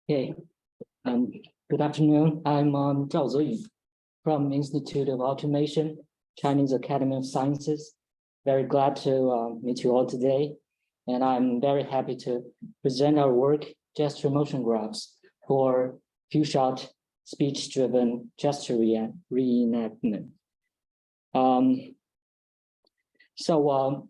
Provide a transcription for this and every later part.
Okay, um, good afternoon. I'm Zhao Zeyu from Institute of Automation, Chinese Academy of Sciences. Very glad to meet you all today. And I'm very happy to present our work, gesture motion graphs for few-shot speech-driven gesture reenactment.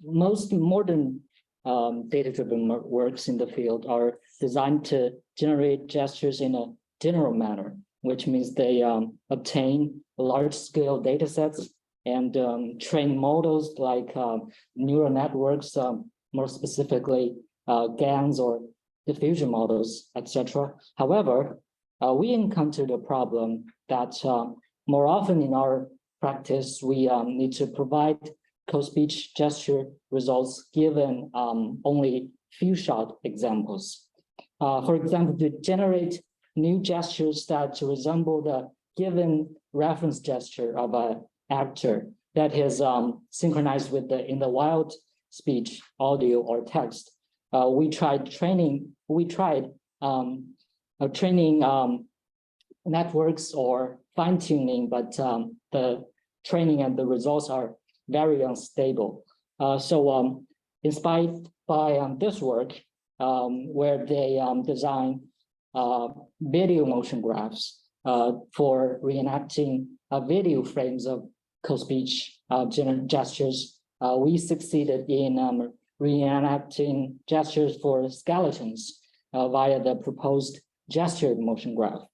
Most modern data-driven works in the field are designed to generate gestures in a general manner, which means they obtain large-scale data sets and train models like neural networks, more specifically GANs or diffusion models, etc. However, we encountered a problem that more often in our practice, we need to provide co-speech gesture results given only few-shot examples. For example, to generate new gestures that resemble the given reference gesture of an actor that is synchronized with in the wild speech, audio, or text. We tried training networks or fine-tuning, but the training and the results are very unstable. Inspired by this work, where they design video motion graphs for reenacting video frames of co-speech gestures, we succeeded in reenacting gestures for skeletons via the proposed gesture motion graph.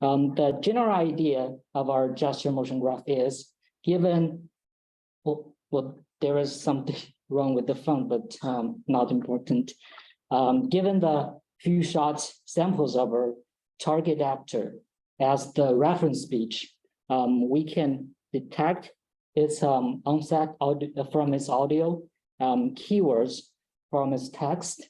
The general idea of our gesture motion graph is given, well, there is something wrong with the font, but not important. Given the few shots samples of our target actor as the reference speech, we can detect its onset from its audio, keywords from its text,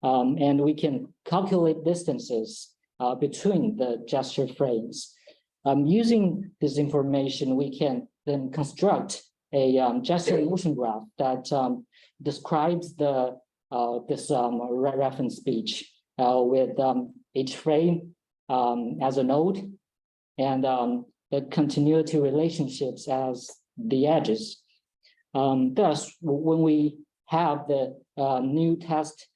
and we can calculate distances between the gesture frames. Using this information, we can then construct a gesture motion graph that describes this reference speech with each frame as a node and the continuity relationships as the edges. Thus, when we have the new test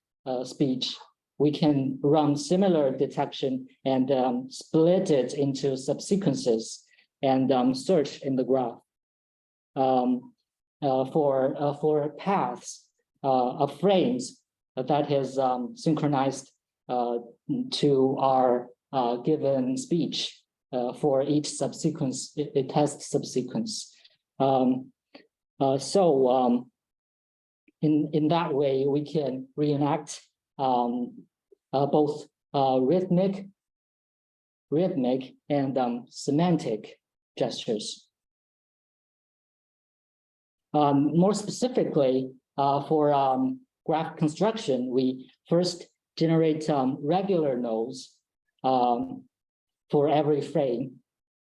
speech, we can run similar detection and split it into subsequences and search in the graph for paths of frames that is synchronized to our given speech for each subsequence, a test subsequence. In that way, we can reenact both rhythmic and semantic gestures. More specifically, for graph construction, we first generate regular nodes for every frame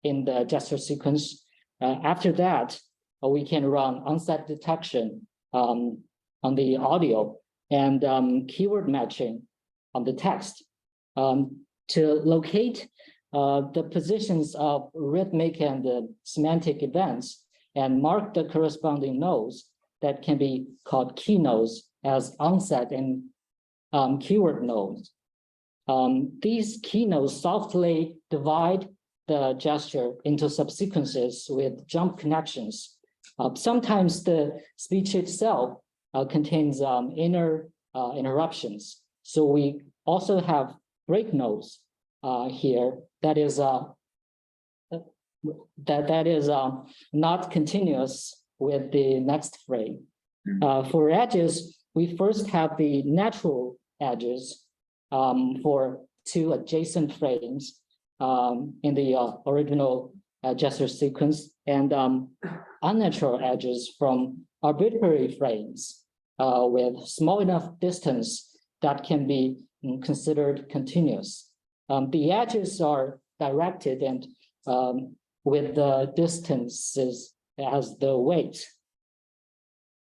in the gesture sequence. After that, we can run onset detection on the audio and keyword matching on the text to locate the positions of rhythmic and semantic events and mark the corresponding nodes that can be called key nodes as onset and keyword nodes. These key nodes softly divide the gesture into subsequences with jump connections. Sometimes the speech itself contains inner interruptions. So we also have break nodes here that is not continuous with the next frame. For edges, we first have the natural edges for two adjacent frames in the original gesture sequence, and unnatural edges from arbitrary frames with small enough distance that can be considered continuous. The edges are directed and with the distances as the weight.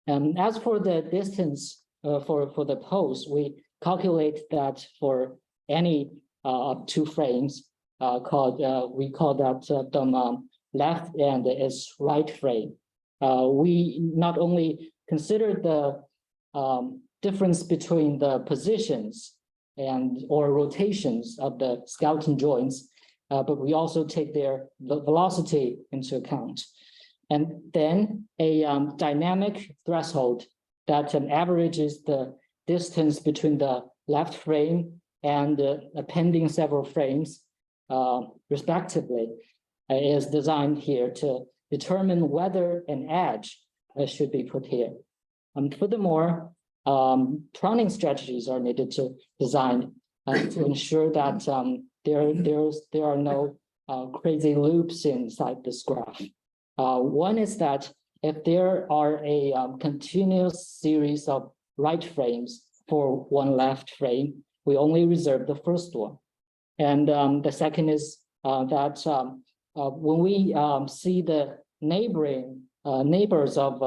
As for the distance for the pose, we calculate that for any of two frames we call that the left and is right frame. We not only consider the difference between the positions and or rotations of the skeleton joints, but we also take their velocity into account. And then a dynamic threshold that averages the distance between the left frame and appending several frames, respectively, is designed here to determine whether an edge should be put here. Furthermore, pruning strategies are needed to design to ensure that there are no crazy loops inside this graph. One is that if there are a continuous series of right frames for one left frame, we only reserve the first one. And the second is that when we see the neighbors of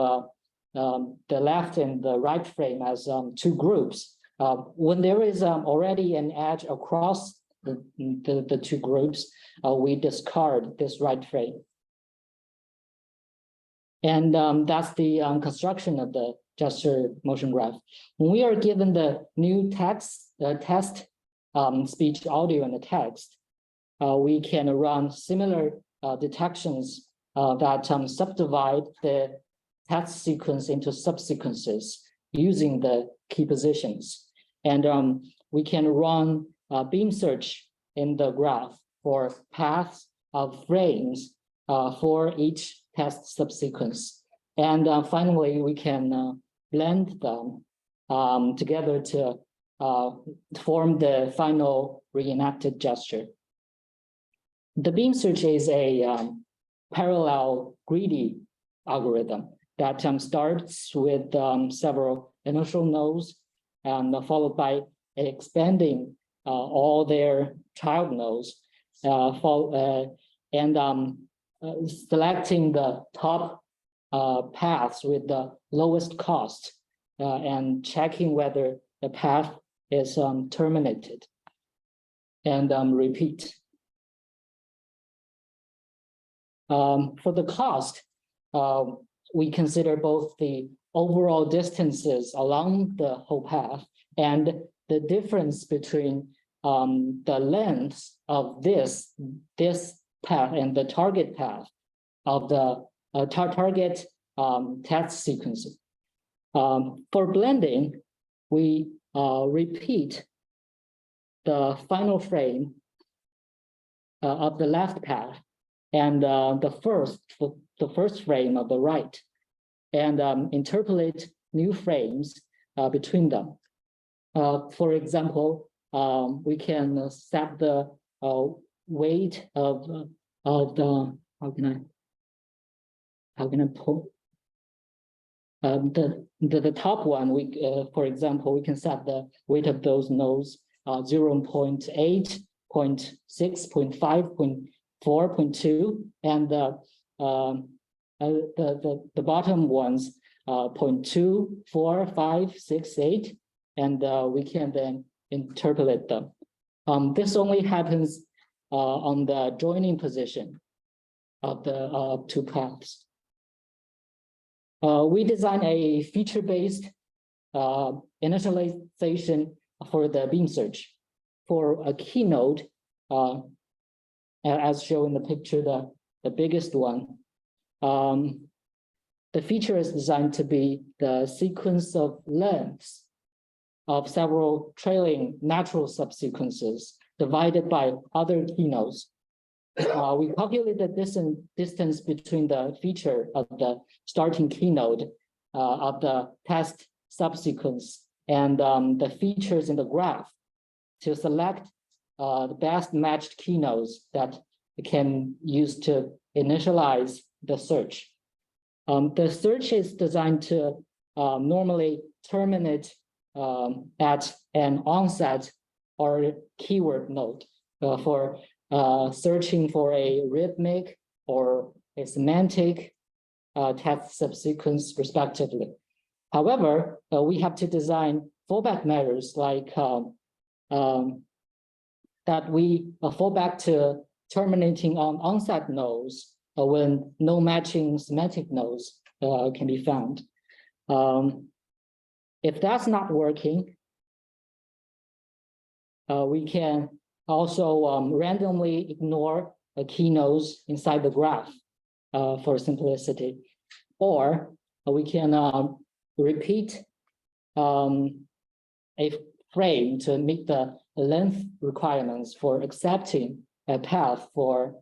the left and the right frame as two groups, when there is already an edge across the two groups, we discard this right frame. And that's the construction of the gesture motion graph. When we are given the new test speech, audio, and the text, we can run similar detections that subdivide the text sequence into subsequences using the key positions. And we can run beam search in the graph for paths of frames for each test subsequence. And finally, we can blend them together to form the final reenacted gesture. The beam search is a parallel greedy algorithm that starts with several initial nodes and followed by expanding all their child nodes and selecting the top paths with the lowest cost and checking whether the path is terminated, and repeat. For the cost, we consider both the overall distances along the whole path and the difference between the lengths of this path and the target path of the target test sequences. For blending, we repeat the final frame of the left path and the first frame of the right, and interpolate new frames between them. For example, we can set the weight of the how can I pull the top one. We for example, we can set the weight of those nodes 0.8, 0.6, 0.5, 0.4, 0.2, and the bottom ones 0.2, 4, 5, 6, 8, and we can then interpolate them. This only happens on the joining position of the two paths. We design a feature-based initialization for the beam search. For a key node, as shown in the picture, the biggest one, the feature is designed to be the sequence of lengths of several trailing natural subsequences divided by other key nodes. We calculate the distance between the feature of the starting key node of the test subsequence and the features in the graph to select the best matched key nodes that can use to initialize the search. The search is designed to normally terminate at an onset or keyword node for searching for a rhythmic or a semantic test subsequence, respectively. However, we have to design fallback measures like that we fall back to terminating on onset nodes when no matching semantic nodes can be found. If that's not working, we can also randomly ignore key nodes inside the graph for simplicity, or we can repeat a frame to meet the length requirements for accepting a path for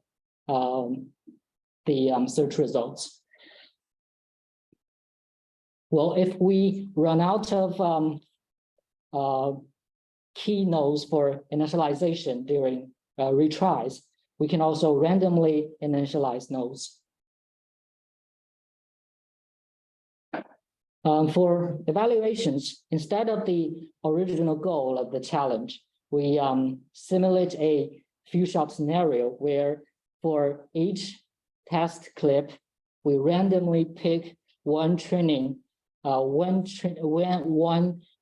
the search results. Well, if we run out of key nodes for initialization during retries, we can also randomly initialize nodes. For evaluations, instead of the original goal of the challenge, we simulate a few-shot scenario where for each test clip, we randomly pick one training, one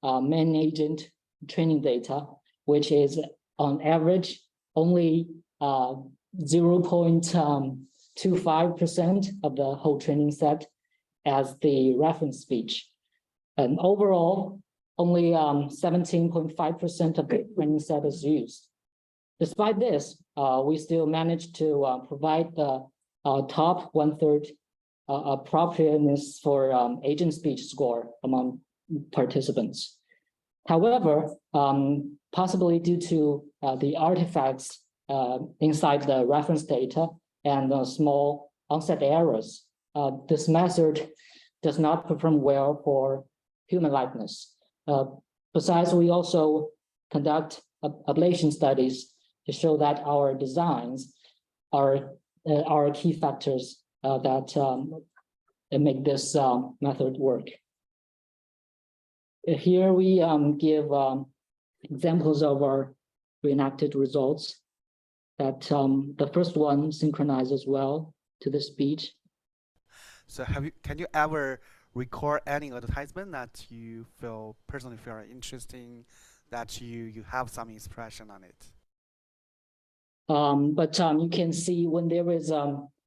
main agent training data, which is on average only 0.25% of the whole training set as the reference speech. And overall, only 17.5% of the training set is used. Despite this, we still managed to provide the top 1/3 appropriateness for agent speech score among participants. However, possibly due to the artifacts inside the reference data and small onset errors, this method does not perform well for human likeness. Besides, we also conduct ablation studies to show that our designs are key factors that make this method work. Here we give examples of our reenacted results. That the first one synchronizes well to the speech. So can you ever record any advertisement that you personally feel interesting, that you have some inspiration on it? But you can see when there is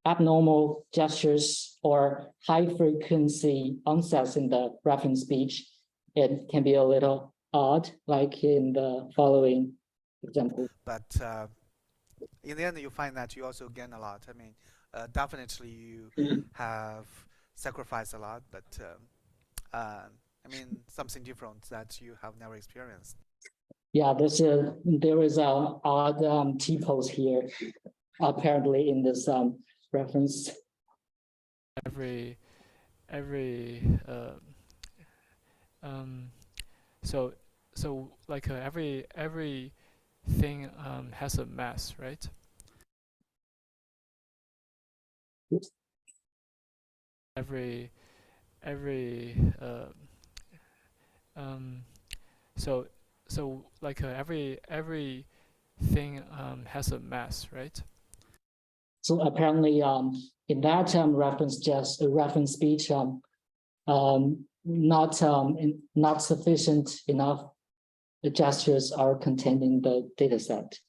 abnormal gestures or high frequency onsets in the reference speech, it can be a little odd, like in the following example. But in the end, you find that you also gain a lot. I mean, definitely you have sacrificed a lot, but I mean, something different that you have never experienced. Yeah, there is an odd T-pose here, apparently in this reference. So like everything has a mass, right? Oops. So like everything has a mass, right? So apparently in that reference, just a reference speech, not sufficient enough the gestures are contained in the data set.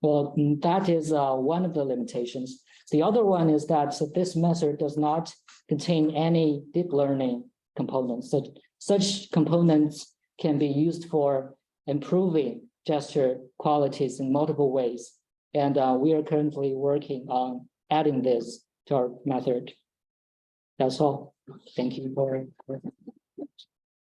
Well, that is one of the limitations. The other one is that this method does not contain any deep learning components. Such components can be used for improving gesture qualities in multiple ways. And we are currently working on adding this to our method. That's all. Thank you for